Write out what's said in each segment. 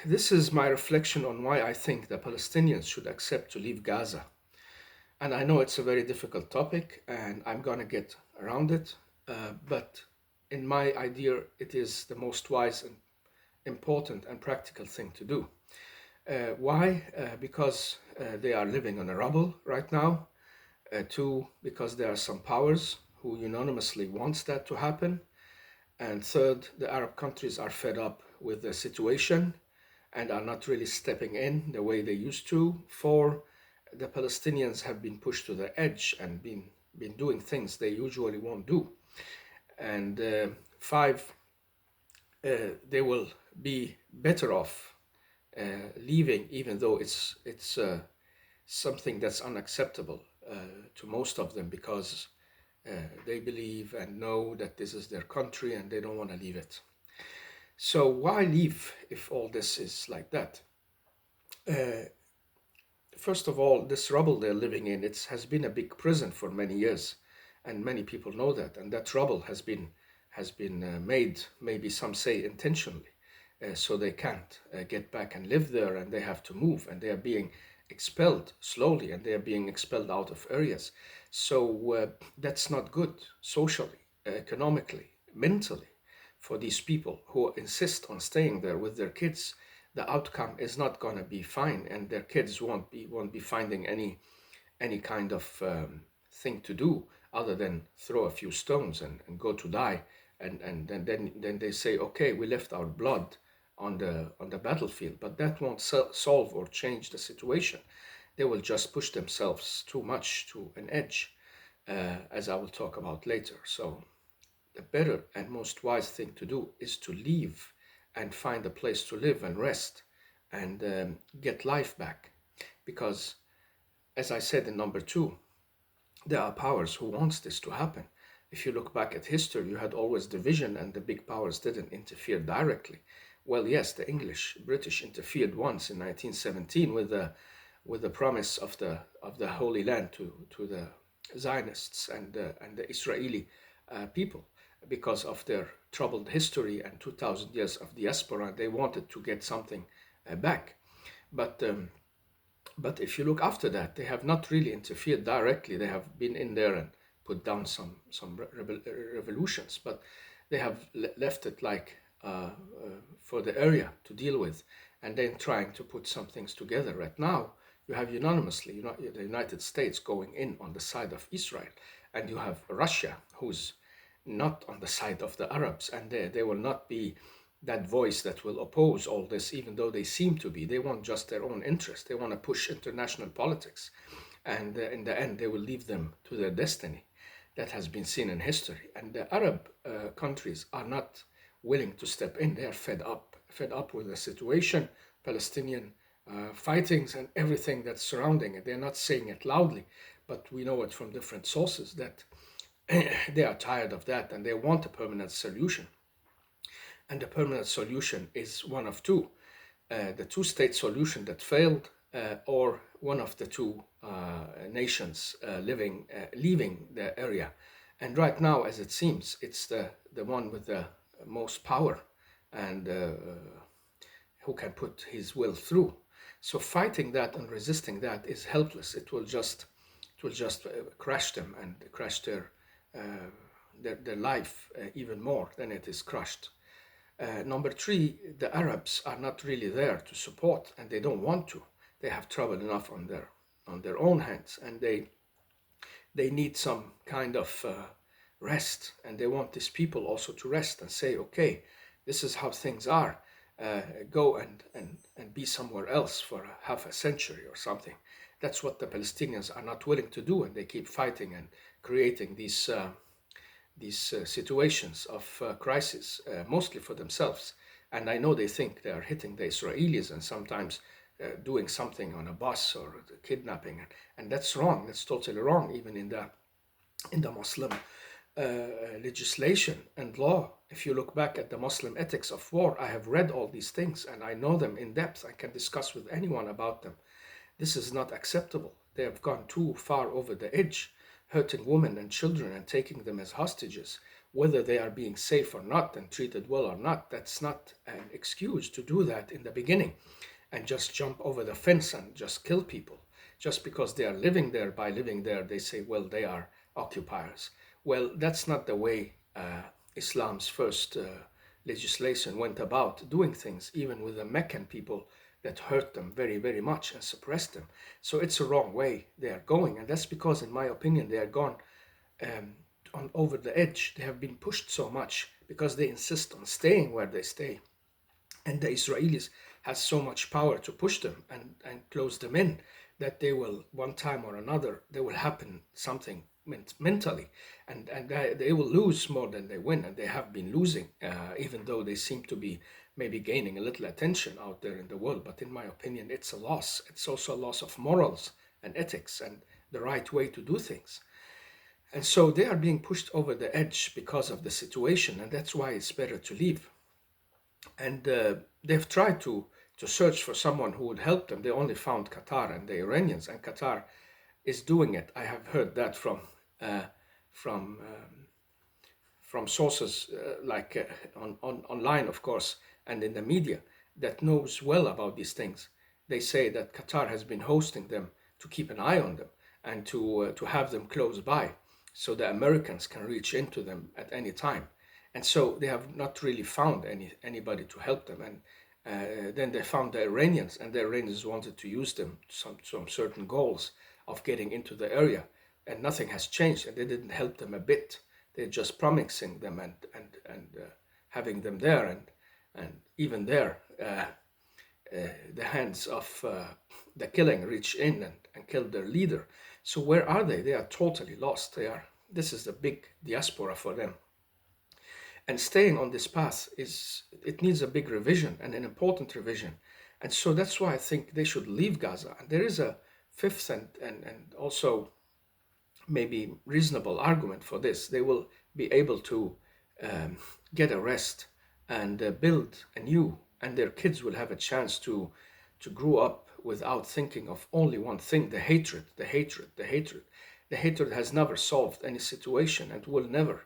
This is my reflection on why I think the Palestinians should accept to leave Gaza. And I know it's a very difficult topic, and I'm going to get around it. But in my idea, it is the most wise and important and practical thing to do. Why? Because they are living on a rubble right now. Two, because there are some powers who unanimously wants that to happen. And third, the Arab countries are fed up with the situation and are not really stepping in the way they used to. Four, the Palestinians have been pushed to the edge and been doing things they usually won't do. And five, they will be better off leaving, even though it's something that's unacceptable to most of them because uh, they believe and know that this is their country and they don't want to leave it. So why leave if all this is like that? Uh, First of all, this rubble they're living in, it has been a big prison for many years, and many people know that. And that rubble has been made, maybe some say intentionally, so they can't get back and live there, and they have to move, and they are being expelled slowly, and they are being expelled out of areas. So that's not good socially, economically, mentally for these people who insist on staying there with their kids. The outcome is not going to be fine, and their kids won't be finding any kind of thing to do other than throw a few stones and go to die. And then they say, okay, we left our blood on the battlefield, but that won't solve or change the situation. They will just push themselves too much to an edge, as I will talk about later. So the better and most wise thing to do is to leave and find a place to live and rest and get life back. Because, as I said in number two, there are powers who wants this to happen. If you look back at history, you had always division, and the big powers didn't interfere directly. Well, yes, the British interfered once in 1917 with the promise of the Holy Land to the Zionists and the Israeli people because of their troubled history and 2,000 years of diaspora. They wanted to get something back, but but if you look after that, they have not really interfered directly. They have been in there and put down some revolutions, but they have left it like for the area to deal with, and then trying to put some things together. Right now, you have unanimously the United States going in on the side of Israel, and you have Russia who's not on the side of the Arabs, and they will not be that voice that will oppose all this, even though they seem to be. They want just their own interest. They want to push international politics. And in the end, they will leave them to their destiny. That has been seen in history. And the Arab countries are not willing to step in. They are fed up with the situation, Palestinian fightings, and everything that's surrounding it. They're not saying it loudly, but we know it from different sources that they are tired of that and they want a permanent solution. And the permanent solution is one of two: the two-state solution that failed, or one of the two nations leaving the area. And right now, as it seems, it's the one with the most power and who can put his will through. So fighting that and resisting that is helpless. It will just crash them and crash their life even more than it is crushed. Number three, the Arabs are not really there to support, and they don't want to. They have trouble enough on their own hands, and they need some kind of rest, and they want these people also to rest and say, okay, this is how things are. Go and be somewhere else for half a century or something. That's what the Palestinians are not willing to do, and they keep fighting and creating these situations of crisis, mostly for themselves. And I know they think they are hitting the Israelis and sometimes doing something on a bus or kidnapping, and that's wrong. That's totally wrong, even in the Muslim legislation and law. If you look back at the Muslim ethics of war, I have read all these things and I know them in depth. I can discuss with anyone about them. This is not acceptable. They have gone too far over the edge, hurting women and children and taking them as hostages. whether they are being safe or not and treated well or not. That's not an excuse to do that in the beginning and just jump over the fence and just kill people. Just because they are living there, by living there, they say, well, they are occupiers. Well, that's not the way Islam's first legislation went about doing things, even with the Meccan people that hurt them very, very much and suppressed them. So it's a wrong way they are going. And that's because, in my opinion, they are gone um, on over the edge. They have been pushed so much because they insist on staying where they stay, and the Israelis has so much power to push them and close them in that they will, one time or another, there will happen something mentally, and they will lose more than they win, and they have been losing, even though they seem to be maybe gaining a little attention out there in the world. But in my opinion, it's a loss. It's also a loss of morals and ethics and the right way to do things. And so they are being pushed over the edge because of the situation, and that's why it's better to leave. And they've tried to search for someone who would help them. They only found Qatar and the Iranians, and Qatar is doing it. I have heard that uh, from from sources online, of course, and in the media that knows well about these things. They say that Qatar has been hosting them to keep an eye on them and to have them close by, so the Americans can reach into them at any time. And so they have not really found anybody to help them. And then they found the Iranians, and the Iranians wanted to use them to some certain goals of getting into the area, and nothing has changed, and they didn't help them a bit. They're just promising them and having them there, and even there, the hands of the killing reach in and kill their leader. So where are they? They are totally lost. They are. This is the big diaspora for them. And staying on this path it needs a big revision and an important revision. And so that's why I think they should leave Gaza. And there is a fifth and also maybe reasonable argument for this. They will be able to um, get a rest and build anew, and their kids will have a chance to grow up without thinking of only one thing: the hatred, the hatred, the hatred. The hatred has never solved any situation and will never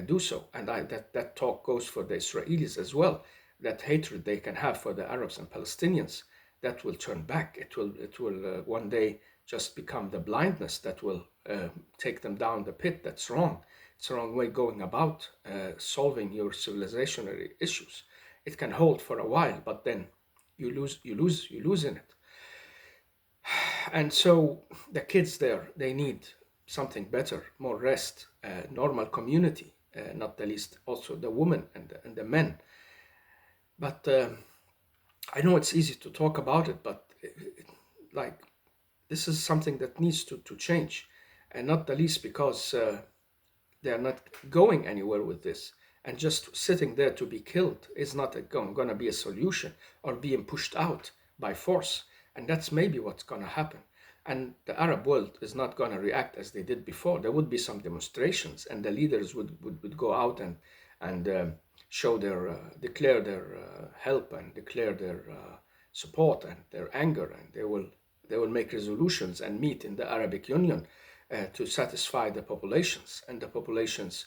do so. And that talk goes for the Israelis as well. That hatred they can have for the Arabs and Palestinians, that will turn back. It will one day just become the blindness that will take them down the pit. That's wrong. It's a wrong way going about solving your civilizationary issues. It can hold for a while, but then you lose in it. And so the kids there, they need something better, more rest, normal community, not the least also the women and the men. But I know it's easy to talk about it, but like this is something that needs to change, and not the least because they are not going anywhere with this. And just sitting there to be killed is not going to be a solution, or being pushed out by force. And that's maybe what's going to happen. And the Arab world is not going to react as they did before. There would be some demonstrations, and the leaders would go out and show their, declare their help and declare their support and their anger, and they will make resolutions and meet in the Arabic Union to satisfy the populations, and the populations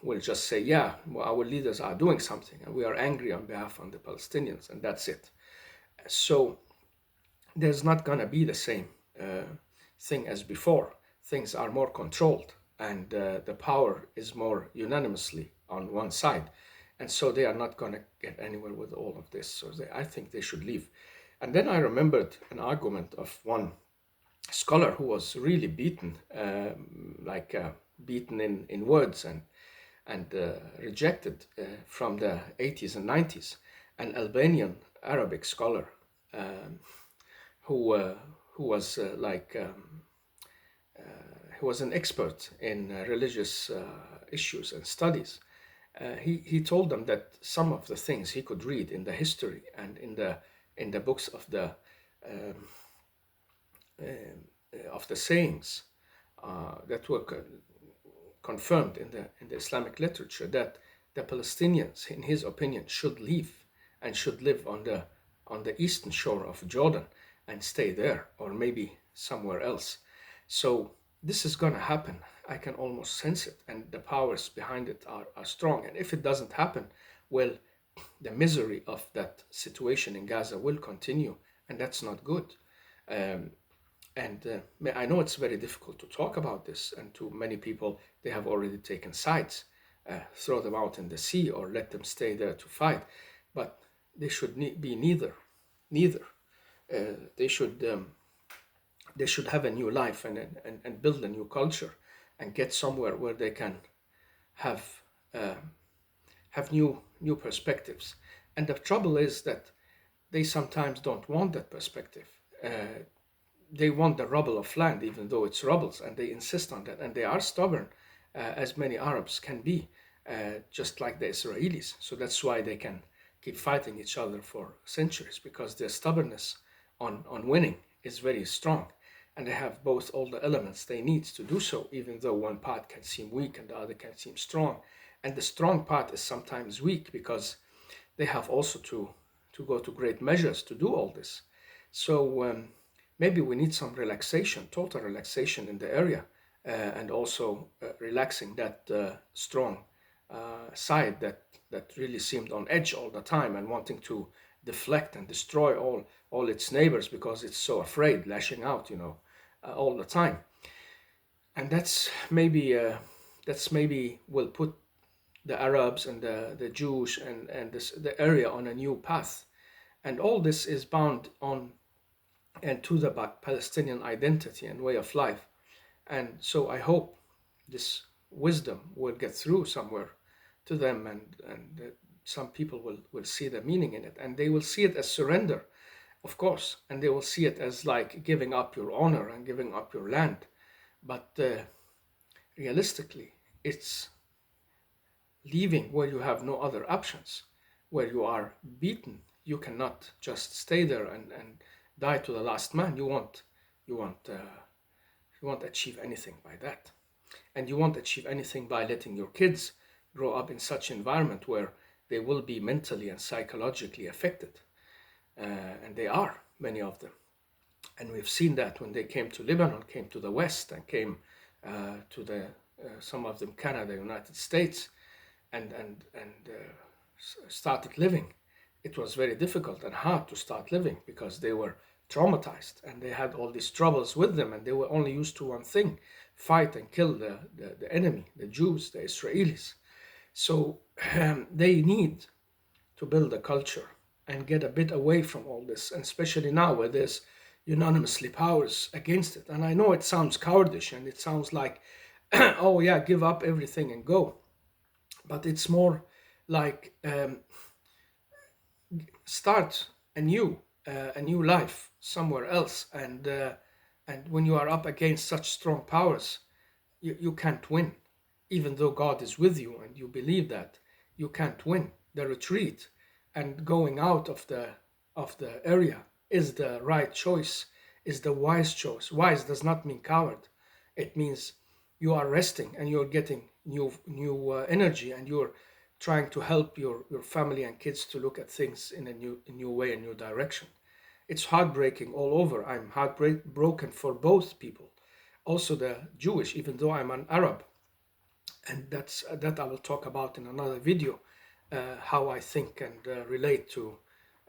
will just say, yeah, well, our leaders are doing something, and we are angry on behalf of the Palestinians, and that's it. So there's not going to be the same thing as before. Things are more controlled, and the power is more unanimously on one side. And so they are not going to get anywhere with all of this. So I think they should leave. And then I remembered an argument of one scholar who was really beaten, beaten in words and rejected from the 80s and 90s, an Albanian Arabic scholar who was he was an expert in religious issues and studies. He told them that some of the things he could read in the history and in the books um, of the sayings that were confirmed in the Islamic literature, that the Palestinians, in his opinion, should leave and should live on the eastern shore of Jordan and stay there, or maybe somewhere else. So this is going to happen. I can almost sense it, and the powers behind it are strong. And if it doesn't happen, well, the misery of that situation in Gaza will continue, and that's not good. Um, and I know it's very difficult to talk about this, and to many people, they have already taken sides, throw them out in the sea or let them stay there to fight. But they should be neither. Neither. They should have a new life, and build a new culture, and get somewhere where they can have uh, new perspectives. And the trouble is that they sometimes don't want that perspective. They want the rubble of land, even though it's rubbles, and they insist on that. And they are stubborn, as many Arabs can be, just like the Israelis. So that's why they can keep fighting each other for centuries, because their stubbornness on winning is very strong. And they have both all the elements they need to do so, even though one part can seem weak and the other can seem strong. And the strong part is sometimes weak because they have also to go to great measures to do all this. So maybe we need some relaxation, total relaxation in the area, and also relaxing that strong side that really seemed on edge all the time and wanting to deflect and destroy all its neighbors because it's so afraid, lashing out, all the time. And that's maybe will put the Arabs and the Jews and the area on a new path. And all this is bound on and to the Palestinian identity and way of life. And so I hope this wisdom will get through somewhere to them, and some people will see the meaning in it, and they will see it as surrender, of course, and they will see it as like giving up your honor and giving up your land. But realistically, it's leaving where you have no other options, where you are beaten. You cannot just stay there and die to the last man. You won't achieve anything by that, and you won't achieve anything by letting your kids grow up in such environment where they will be mentally and psychologically affected, and they are, many of them. And we've seen that when they came to Lebanon, came to the West, and came to the some of them Canada, United States, and started living. It was very difficult and hard to start living because they were traumatized and they had all these troubles with them, and they were only used to one thing: fight and kill the enemy, the Jews, the Israelis. So they need to build a culture and get a bit away from all this, and especially now where there's unanimously powers against it. And I know it sounds cowardish and it sounds like, oh yeah, give up everything and go. But it's more like start a new life somewhere else. And when you are up against such strong powers, you can't win. Even though God is with you and you believe that, you can't win. The retreat and going out of the area is the right choice, is the wise choice. Wise does not mean coward. It means you are resting and you're getting new energy, and you're trying to help your family and kids to look at things in a new way, a new direction. It's heartbreaking all over. I'm heartbroken for both people, also the Jewish, even though I'm an Arab, and that I will talk about in another video, how I think and relate to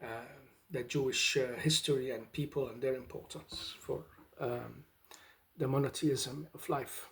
uh, the Jewish history and people and their importance for the monotheism of life.